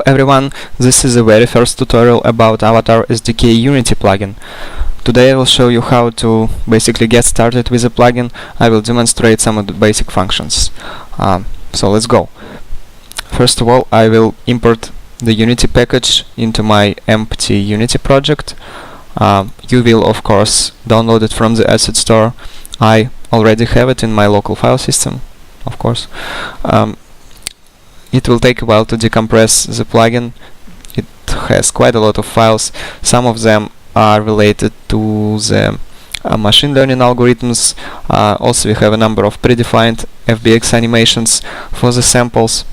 everyone, this is the very first tutorial about Avatar SDK Unity plugin. Today I will show you how to basically get started with the plugin. I will demonstrate some of the basic functions. So let's go. First of all, I will import the Unity package into my empty Unity project. You will of course download it from the asset store. I already have it in my local file system, of course. It will take a while to decompress the plugin. It has quite a lot of files. Some of them are related to the machine learning algorithms. Also we have a number of predefined FBX animations for the samples,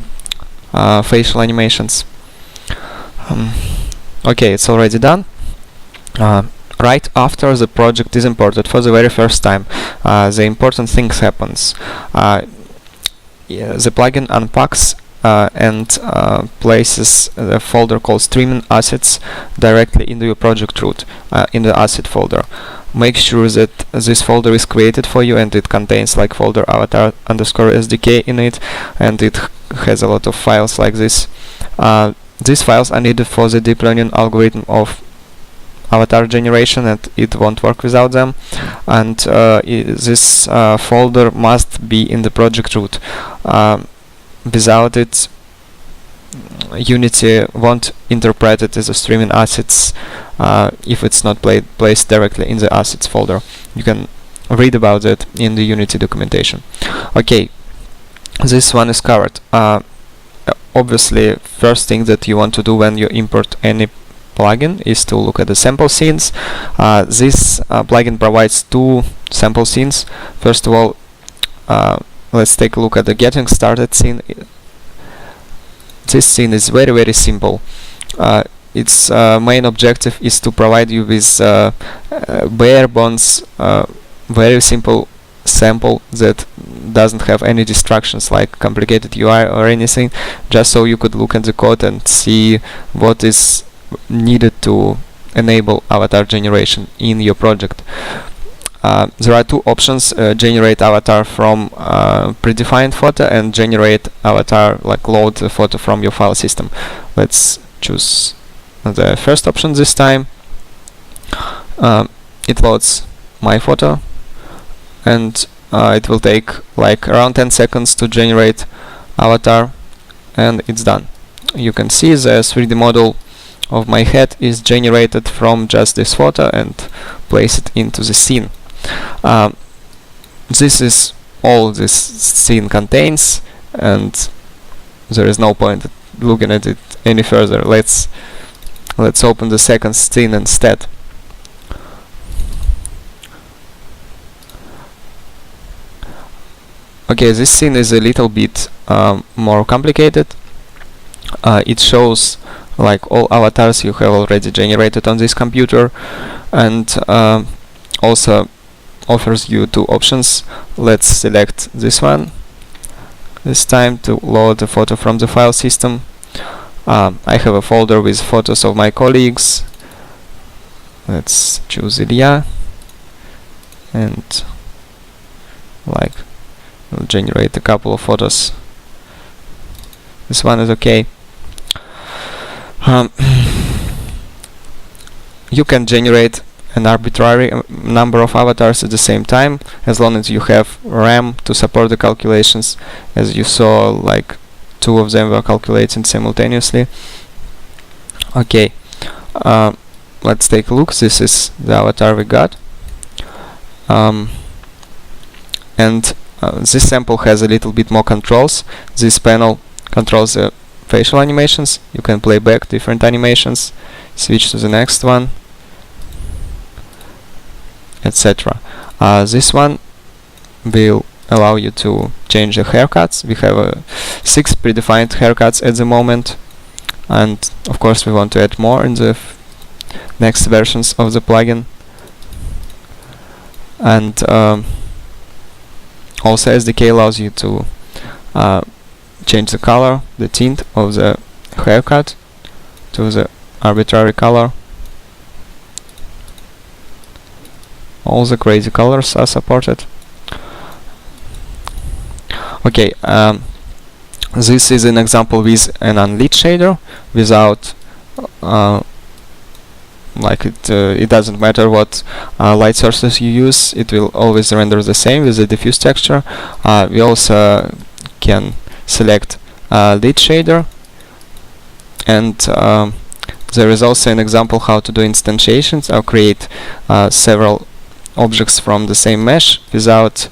facial animations. Okay, it's already done. Right after the project is imported for the very first time, the important things happens. The plugin unpacks and places a folder called streaming assets directly into your project root in the asset folder. Make sure that this folder is created for you and it contains like folder avatar_SDK in it, and it has a lot of files like this. These files are needed for the deep learning algorithm of avatar generation, and it won't work without them. And this folder must be in the project root. Without it, Unity won't interpret it as a streaming assets if it's not placed directly in the assets folder. You can read about it in the Unity documentation. Okay, this one is covered. Obviously, first thing that you want to do when you import any plugin is to look at the sample scenes. This plugin provides two sample scenes. First of all, let's take a look at the getting started scene. This scene is very simple. Its main objective is to provide you with bare bones, very simple sample that doesn't have any distractions like complicated UI or anything, just so you could look at the code and see what is needed to enable avatar generation in your project. There are two options: generate avatar from predefined photo and generate avatar, like load the photo from your file system. Let's choose the first option this time. It loads my photo, and it will take like around 10 seconds to generate avatar, and it's done. You can see the 3D model of my head is generated from just this photo and place it into the scene. This is all this scene contains, and there is no point looking at it any further. Let's open the second scene instead. Okay, this scene is a little bit more complicated. It shows like all avatars you have already generated on this computer, and also offers you two options. Let's select this one this time to load the photo from the file system. I have a folder with photos of my colleagues. Let's choose Ilya, and like we'll generate a couple of photos. This one is okay. You can generate an arbitrary number of avatars at the same time, as long as you have RAM to support the calculations. As you saw, like two of them were calculating simultaneously. Okay, let's take a look. This is the avatar we got, and this sample has a little bit more controls. This panel controls the facial animations. You can play back different animations, switch to the next one, etc. This one will allow you to change the haircuts. We have 6 predefined haircuts at the moment, and of course we want to add more in the next versions of the plugin. And also SDK allows you to change the color, the tint of the haircut to the arbitrary color. All the crazy colors are supported. Okay, This is an example with an unlit shader without it doesn't matter what light sources you use, it will always render the same with the diffuse texture. We also can select lit shader, and there is also an example how to do instantiations or create several objects from the same mesh without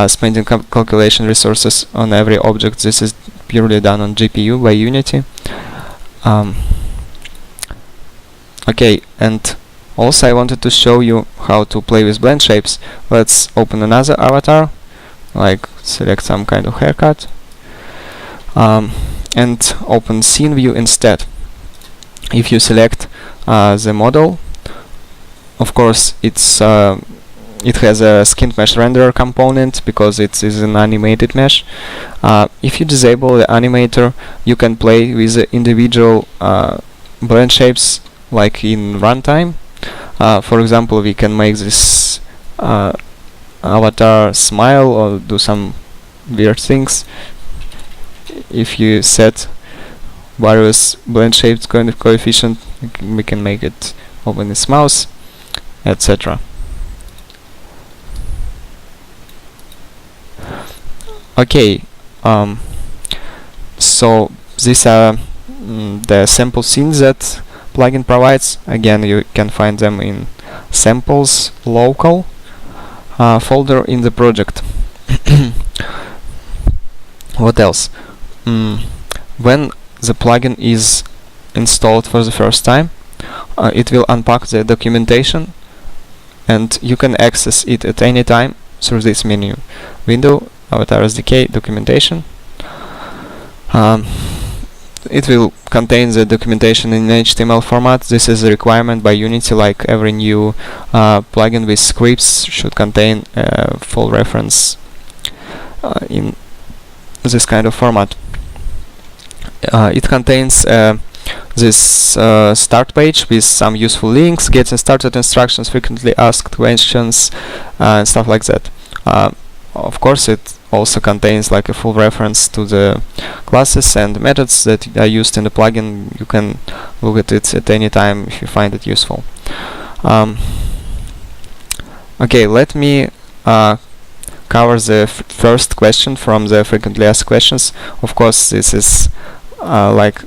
spending calculation resources on every object. This is purely done on GPU by Unity. Okay, and also I wanted to show you how to play with blend shapes. Let's open another avatar, like select some kind of haircut, and open scene view instead. If you select the model, of course it has a skinned mesh renderer component because it is an animated mesh. If you disable the animator, you can play with the individual blend shapes like in runtime. For example, we can make this avatar smile or do some weird things. If you set various blend shapes coefficient, we can make it open its mouth, etc. Okay, so these are the sample scenes that plugin provides. Again, you can find them in samples local folder in the project. What else? When the plugin is installed for the first time, it will unpack the documentation, and you can access it at any time through this menu: Window, Avatar SDK, Documentation. It will contain the documentation in HTML format. This is a requirement by Unity, like every new plugin with scripts should contain a full reference in this kind of format. It contains this start page with some useful links, getting started instructions, frequently asked questions, and stuff like that. Of course, it also contains like a full reference to the classes and methods that are used in the plugin. You can look at it at any time if you find it useful. Okay, let me cover the first question from the frequently asked questions. Of course, this is like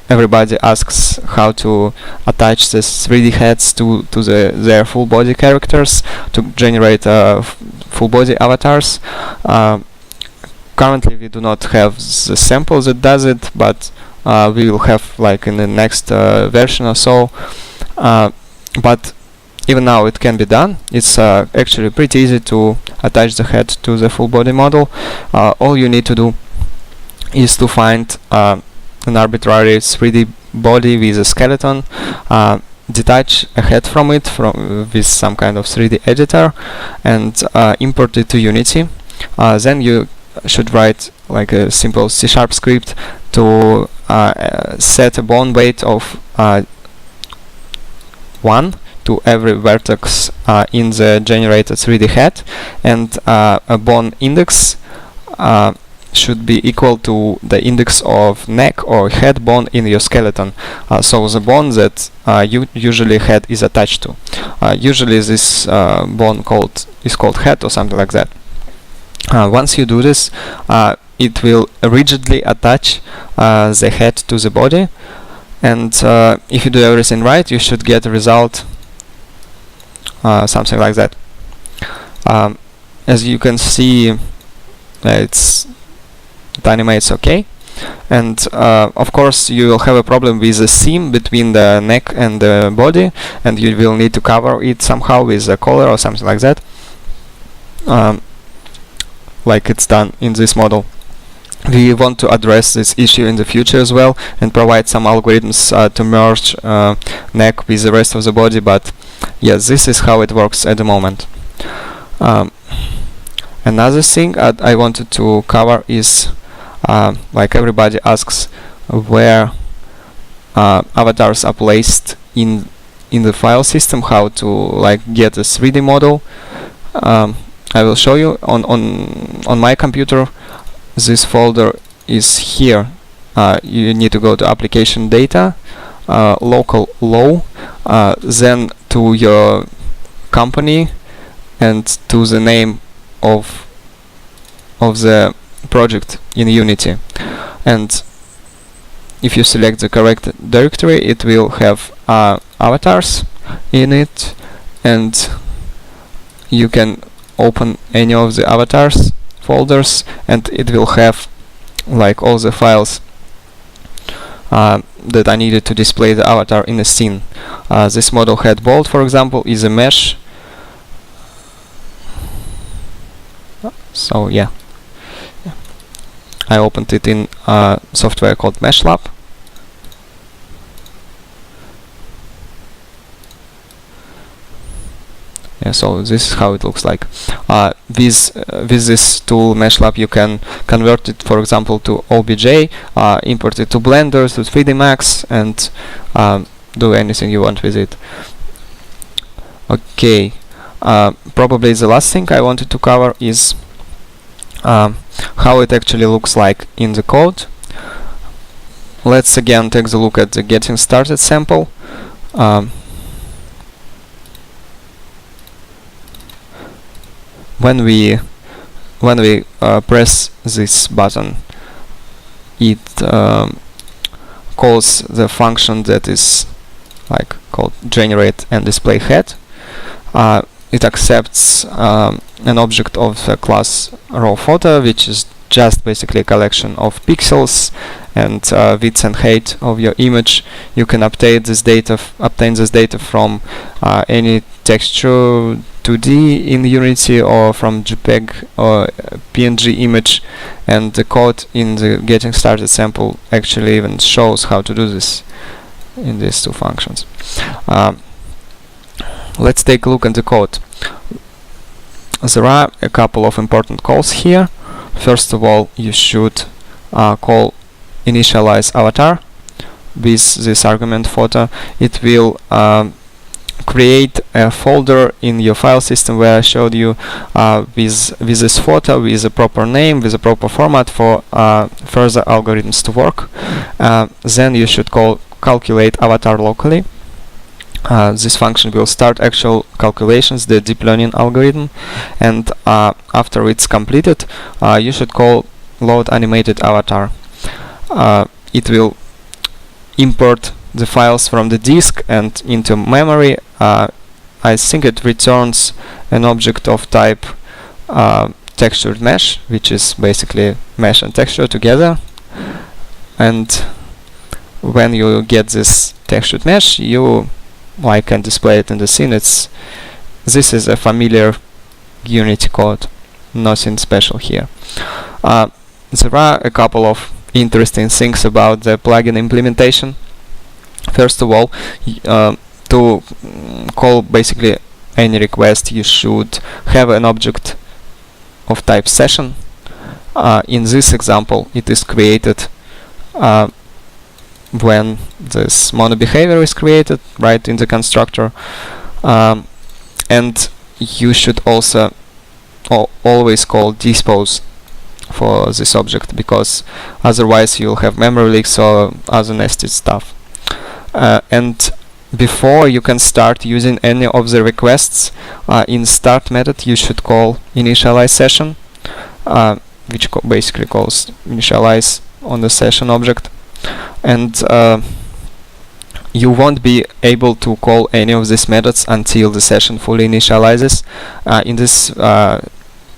everybody asks how to attach the 3D heads to their full body characters to generate full body avatars. Currently we do not have the sample that does it, but we will have like in the next version or so. But even now it can be done. It's actually pretty easy to attach the head to the full body model. All you need to do is to find an arbitrary 3D body with a skeleton, detach a head from it with some kind of 3D editor, and import it to Unity. Then you should write like a simple C# script to set a bond weight of 1 to every vertex in the generated 3D head, and a bond index should be equal to the index of neck or head bone in your skeleton. So the bone that usually head is attached to. Usually this bone is called head or something like that. Once you do this, it will rigidly attach the head to the body, and if you do everything right, you should get a result something like that. As you can see, it animates okay, and of course you will have a problem with the seam between the neck and the body, and you will need to cover it somehow with a collar or something like that, like it's done in this model. We want to address this issue in the future as well and provide some algorithms to merge neck with the rest of the body, but yes, this is how it works at the moment. Another thing I wanted to cover is like everybody asks where avatars are placed in the file system, how to like get a 3D model. I will show you on my computer. This folder is here. You need to go to application data, local low, then to your company and to the name of the project in Unity. And if you select the correct directory, it will have avatars in it, and you can open any of the avatars folders, and it will have like all the files that are needed to display the avatar in a scene. This model head bolt, for example, is a mesh. So yeah, I opened it in software called MeshLab. Yeah, so this is how it looks like. With this tool MeshLab, you can convert it, for example, to OBJ, import it to Blender, to 3D Max, and do anything you want with it. Okay, probably the last thing I wanted to cover is how it actually looks like in the code. Let's again take a look at the getting started sample. When we press this button, it calls the function that is like called generate and display head. It accepts an object of the class raw photo, which is just basically a collection of pixels and width and height of your image. You can obtain this data from any texture 2D in Unity or from JPEG or PNG image, and the code in the getting started sample actually even shows how to do this in these two functions. Let's take a look at the code. There are a couple of important calls here. First of all, you should call initialize avatar with this argument photo. It will create a folder in your file system where I showed you with this photo, with a proper name, with a proper format for further algorithms to work. Then you should calculate avatar locally. This function will start actual calculations, the deep learning algorithm, and after it's completed, you should call load animated avatar. It will import the files from the disk and into memory. I think it returns an object of type textured mesh, which is basically mesh and texture together. And when you get this textured mesh, you can display it in the scene. This is a familiar Unity code, nothing special here. There are a couple of interesting things about the plugin implementation. First of all, to call basically any request, you should have an object of type session. In this example, it is created when this mono behavior is created right in the constructor, and you should also always call dispose for this object, because otherwise you'll have memory leaks or other nested stuff. And before you can start using any of the requests, in start method you should call initialize session, which basically calls initialize on the session object. And you won't be able to call any of these methods until the session fully initializes. In this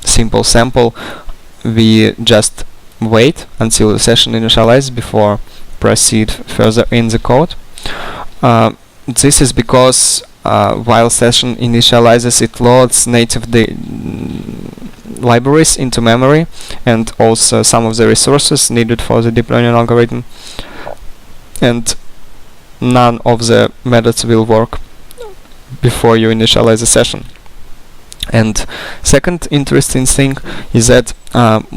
simple sample, we just wait until the session initializes before proceed further in the code. This is because while session initializes, it loads native libraries into memory and also some of the resources needed for the deep learning algorithm, and none of the methods will work before you initialize the session. And second interesting thing is that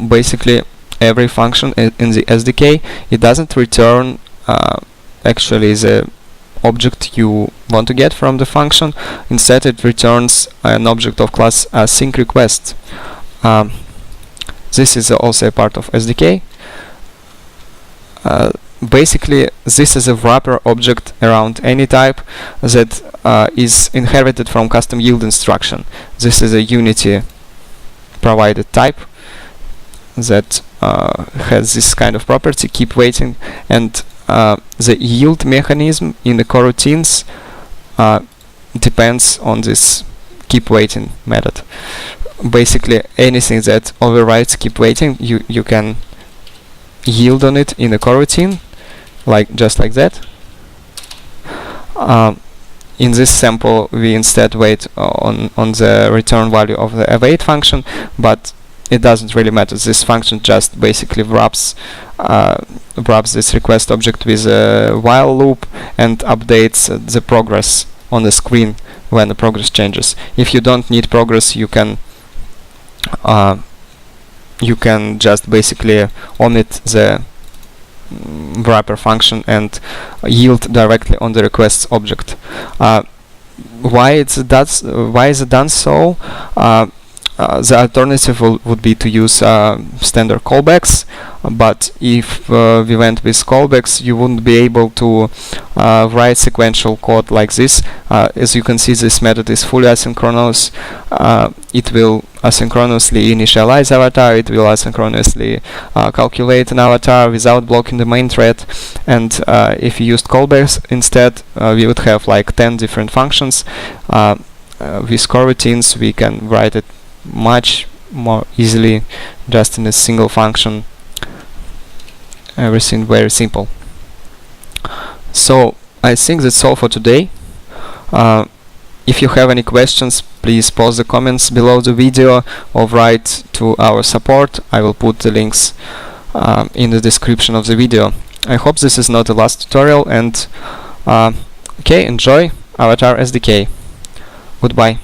basically every function in the SDK, it doesn't return actually the object you want to get from the function. Instead, it returns an object of class sync request. This is also a part of SDK. Basically, this is a wrapper object around any type that is inherited from custom yield instruction. This is a Unity provided type that has this kind of property, keep waiting, and the yield mechanism in the coroutines depends on this keep waiting method. Basically, anything that overrides keep waiting, you can yield on it in the coroutine, just like that. In this sample, we instead wait on the return value of the await function, but it doesn't really matter. This function just basically wraps this request object with a while loop and updates the progress on the screen when the progress changes. If you don't need progress, you can just basically omit the wrapper function and yield directly on the requests object. Why is it done so? The alternative would be to use standard callbacks, but if we went with callbacks, you wouldn't be able to write sequential code like this. As you can see, this method is fully asynchronous. It will asynchronously initialize avatar, it will asynchronously calculate an avatar without blocking the main thread, and if you used callbacks instead, we would have like 10 different functions. With coroutines, we can write it much more easily just in a single function. Everything very simple. So I think that's all for today. If you have any questions, please post the comments below the video or write to our support. I will put the links in the description of the video. I hope this is not the last tutorial, and okay, enjoy Avatar SDK. Goodbye.